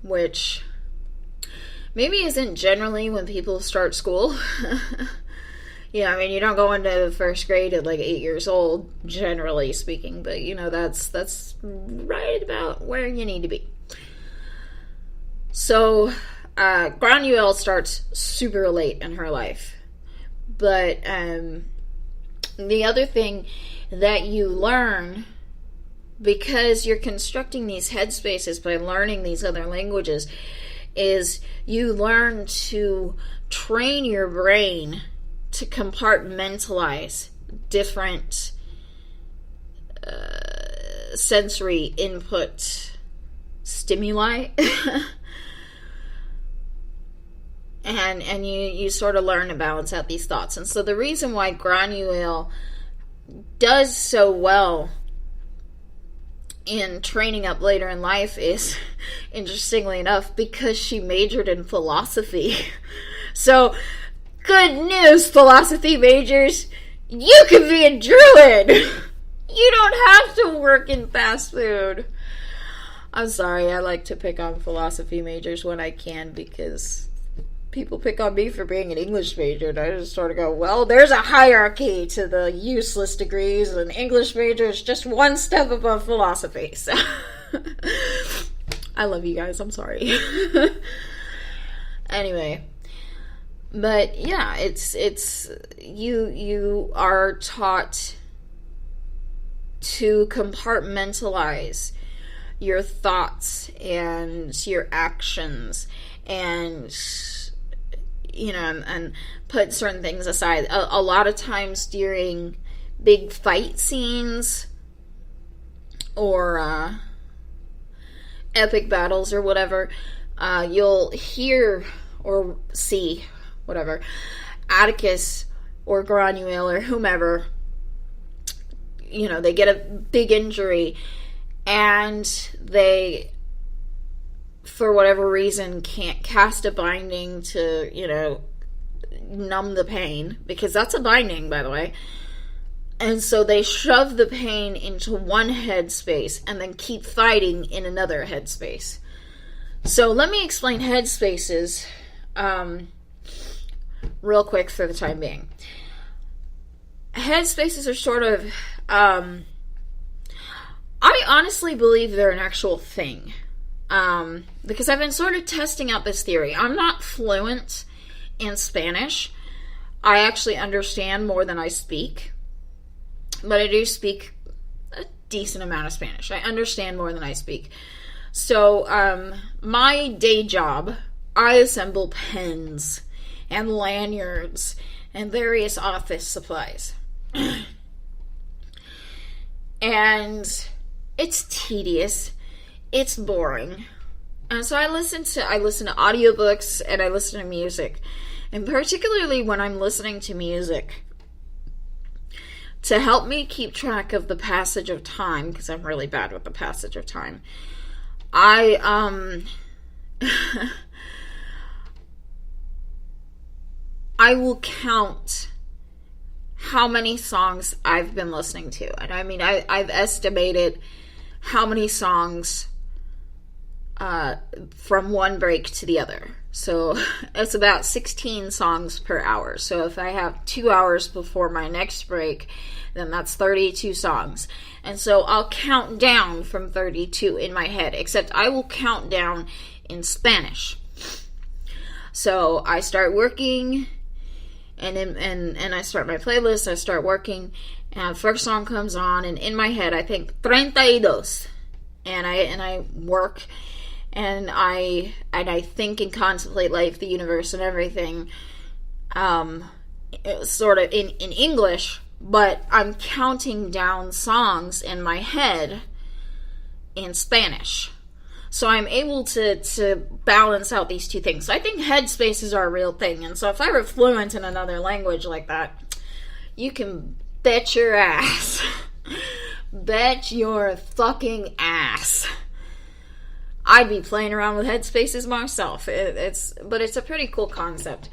which maybe isn't generally when people start school. Yeah, I mean, you don't go into first grade at like 8 years old, generally speaking, but that's right about where you need to be. So, Granuel starts super late in her life. But the other thing that you learn, because you're constructing these headspaces by learning these other languages, is you learn to train your brain to compartmentalize different sensory input stimuli. And you sort of learn to balance out these thoughts. And so the reason why Granuel does so well in training up later in life is, interestingly enough, because she majored in philosophy. So, good news, philosophy majors. You can be a druid. You don't have to work in fast food. I'm sorry, I like to pick on philosophy majors when I can, because people pick on me for being an English major, and I just sort of go, well, there's a hierarchy to the useless degrees, and English major is just one step above philosophy. So, I love you guys, I'm sorry. Anyway, but yeah, it's you are taught to compartmentalize your thoughts and your actions, and and put certain things aside. A lot of times during big fight scenes or epic battles or whatever, you'll hear or see, whatever, Atticus or Granuel or whomever, they get a big injury and they, for whatever reason, can't cast a binding to, numb the pain, because that's a binding, by the way. And so they shove the pain into one headspace and then keep fighting in another headspace. So let me explain headspaces real quick for the time being. Headspaces are sort of, I honestly believe they're an actual thing. Because I've been sort of testing out this theory. I'm not fluent in Spanish. I actually understand more than I speak. But I do speak a decent amount of Spanish. I understand more than I speak. So, my day job, I assemble pens and lanyards and various office supplies. And it's tedious. It's boring. And so I listen to audiobooks and I listen to music. And particularly when I'm listening to music, to help me keep track of the passage of time, because I'm really bad with the passage of time, I will count how many songs I've been listening to. And I mean, I've estimated how many songs from one break to the other. So it's about 16 songs per hour. So if I have 2 hours before my next break, then that's 32 songs. And so I'll count down from 32 in my head, except I will count down in Spanish. So I start working, and I start my playlist, I start working, and first song comes on, and in my head I think 32. And I work, and I think and contemplate life, the universe, and everything, sort of in English, but I'm counting down songs in my head in Spanish. So I'm able to balance out these two things. So I think headspaces are a real thing. And so if I were fluent in another language like that, you can bet your ass. Bet your fucking ass I'd be playing around with headspaces myself. But it's a pretty cool concept.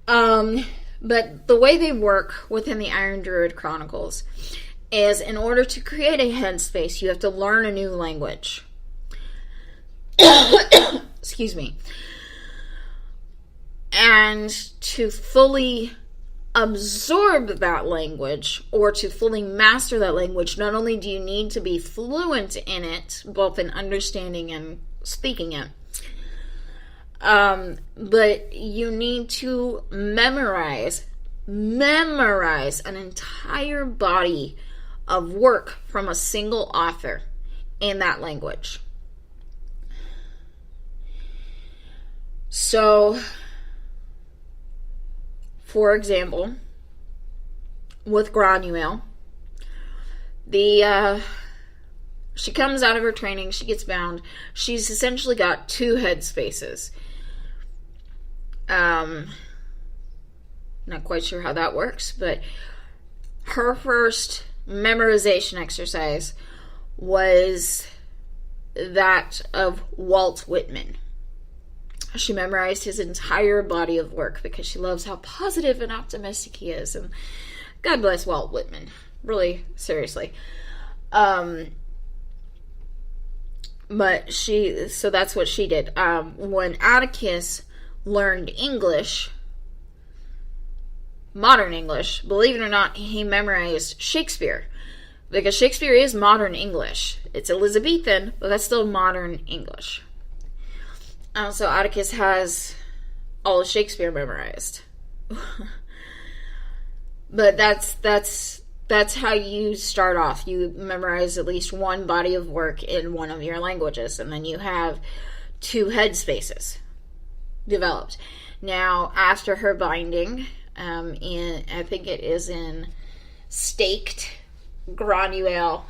But the way they work within the Iron Druid Chronicles is, in order to create a headspace, you have to learn a new language. excuse me. And to fully absorb that language, or to fully master that language, not only do you need to be fluent in it, both in understanding and speaking it, but you need to memorize an entire body of work from a single author in that language. So, for example, with Granuaile, she comes out of her training, she gets bound. She's essentially got 2 headspaces. Not quite sure how that works, but her first memorization exercise was that of Walt Whitman. She memorized his entire body of work because she loves how positive and optimistic he is. And God bless Walt Whitman. Really, seriously. So that's what she did. When Atticus learned English, modern English, believe it or not, he memorized Shakespeare. Because Shakespeare is modern English. It's Elizabethan, but that's still modern English. So Atticus has all of Shakespeare memorized. But that's how you start off. You memorize at least one body of work in one of your languages, and then you have 2 headspaces developed. Now, after her binding, I think it is in Staked, Granuaile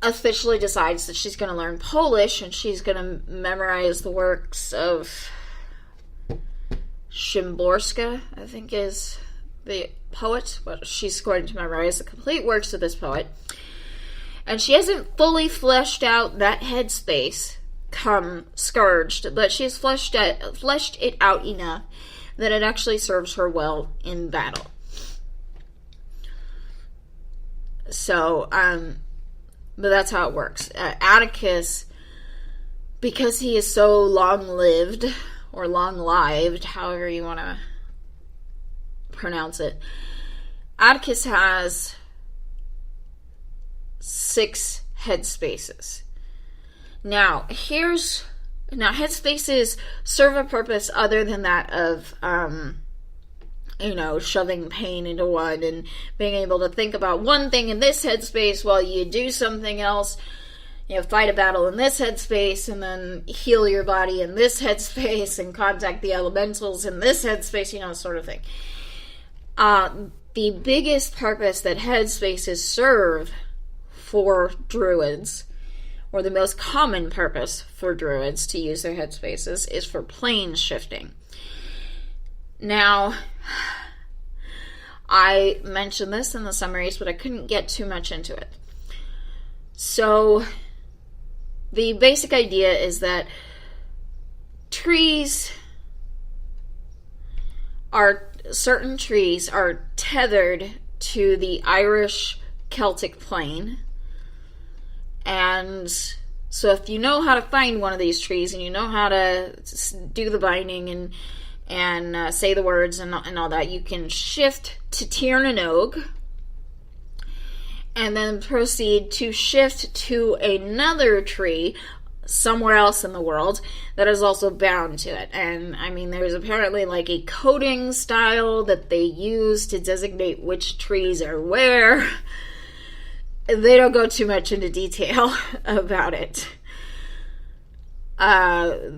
officially decides that she's going to learn Polish, and she's going to memorize the works of Szymborska, I think is the poet, but she's going to memorize the complete works of this poet. And she hasn't fully fleshed out that headspace come Scourged, but she has fleshed it out enough that it actually serves her well in battle. So, but that's how it works. Atticus, because he is so long-lived, or long-lived, however you want to pronounce it, Atticus has 6 headspaces. Now, headspaces serve a purpose other than that of, shoving pain into one and being able to think about one thing in this headspace while you do something else, fight a battle in this headspace and then heal your body in this headspace and contact the elementals in this headspace, sort of thing. The biggest purpose that headspaces serve for druids, or the most common purpose for druids to use their headspaces, is for plane shifting. Now, I mentioned this in the summaries, but I couldn't get too much into it. So, the basic idea is that certain trees are tethered to the Irish Celtic plane. And so if you know how to find one of these trees and you know how to do the binding and say the words and all that, you can shift to Tir na Nog and then proceed to shift to another tree somewhere else in the world that is also bound to it. And there's apparently like a coding style that they use to designate which trees are where. They don't go too much into detail about it.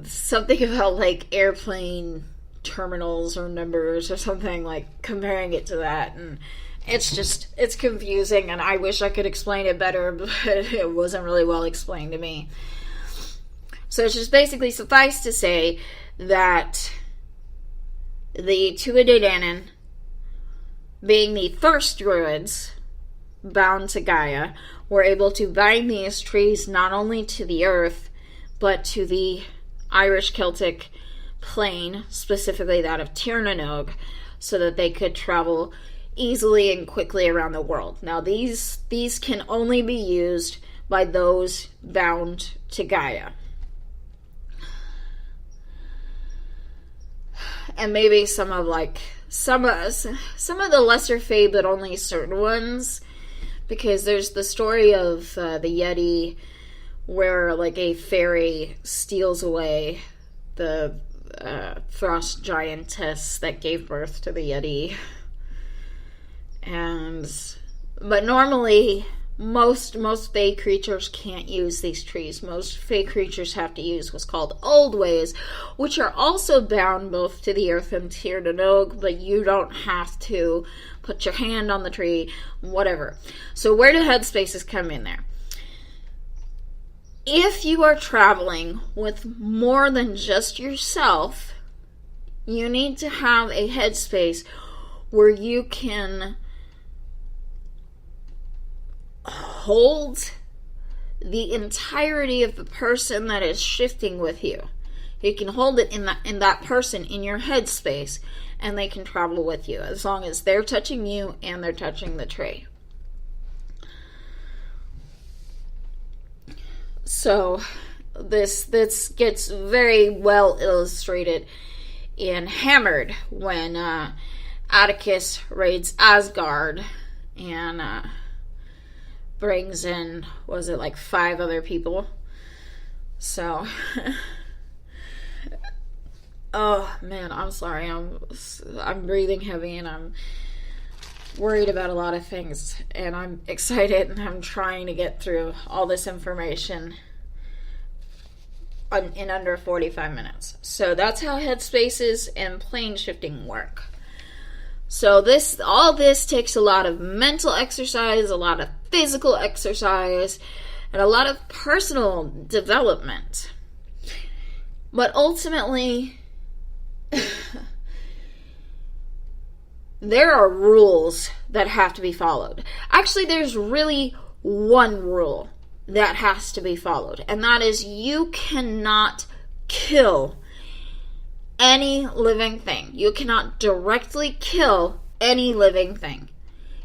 Something about like airplane terminals or numbers or something, like comparing it to that, and it's confusing, and I wish I could explain it better, but it wasn't really well explained to me. So it's just basically suffice to say that the Tuatha Dé Danann, being the first druids bound to Gaia, were able to bind these trees not only to the earth, but to the Irish Celtic plane, specifically that of Tir na Nog, so that they could travel easily and quickly around the world. Now, these can only be used by those bound to Gaia. and maybe some of the lesser fae, but only certain ones, because there's the story of the Yeti, where like a fairy steals away the frost giantess that gave birth to the Yeti. But normally most fae creatures can't use these trees. Most fae creatures have to use what's called old ways, which are also bound both to the earth and to the nog, but you don't have to put your hand on the tree, whatever. So where do headspaces come in there? If you are traveling with more than just yourself, you need to have a headspace where you can hold the entirety of the person that is shifting with you. You can hold it in that person in your headspace, and they can travel with you as long as they're touching you and they're touching the tree. So this gets very well illustrated in Hammered when Atticus raids Asgard and brings in, was it like 5 other people? So oh man, I'm sorry, I'm breathing heavy and I'm worried about a lot of things, and I'm excited, and I'm trying to get through all this information in under 45 minutes. So that's how headspaces and plane shifting work. So all this takes a lot of mental exercise, a lot of physical exercise, and a lot of personal development. But ultimately, there are rules that have to be followed. Actually, there's really one rule that has to be followed, and that is you cannot kill any living thing. You cannot directly kill any living thing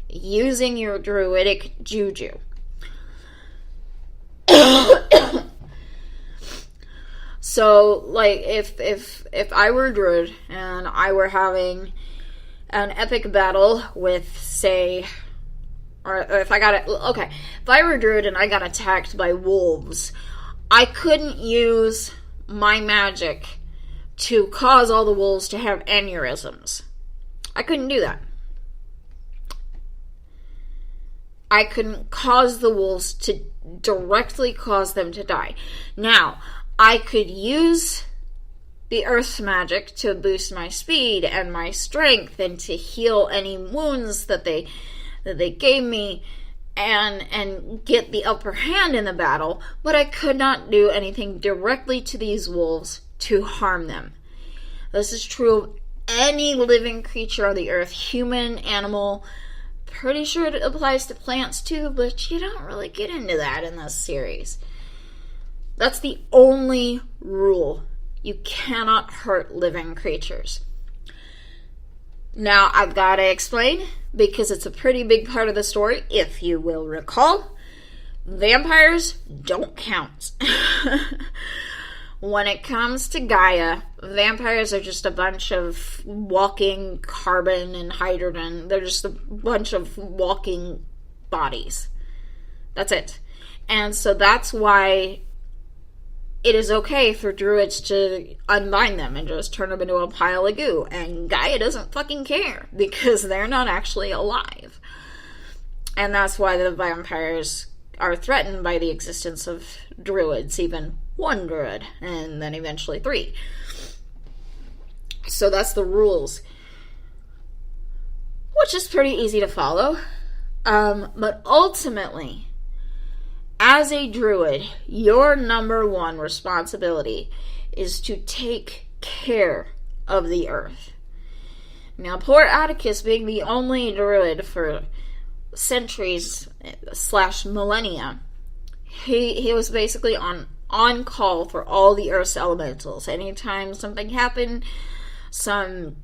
using your druidic juju. So, like, if I were a druid and I were having an epic battle with, say, or if I were a druid and I got attacked by wolves, I couldn't use my magic to cause all the wolves to have aneurysms. I couldn't do that. I couldn't cause the wolves to directly cause them to die. Now, I could use the earth's magic to boost my speed and my strength and to heal any wounds that they gave me and get the upper hand in the battle, but I could not do anything directly to these wolves to harm them. This is true of any living creature on the earth, human, animal. Pretty sure it applies to plants too, but you don't really get into that in this series. That's the only rule. You cannot hurt living creatures. Now, I've got to explain, because it's a pretty big part of the story, if you will recall, vampires don't count. When it comes to Gaia, vampires are just a bunch of walking carbon and hydrogen. They're just a bunch of walking bodies. That's it. And so that's why it is okay for druids to unbind them and just turn them into a pile of goo. And Gaia doesn't fucking care, because they're not actually alive. And that's why the vampires are threatened by the existence of druids, even one druid, and then eventually 3. So that's the rules, which is pretty easy to follow. But ultimately, as a druid, your number one responsibility is to take care of the earth. Now, poor Atticus, being the only druid for centuries / millennia, he was basically on call for all the earth's elementals. Anytime something happened, some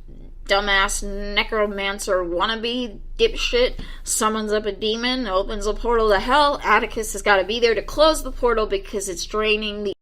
dumbass necromancer wannabe dipshit summons up a demon, opens a portal to hell, Atticus has got to be there to close the portal because it's draining the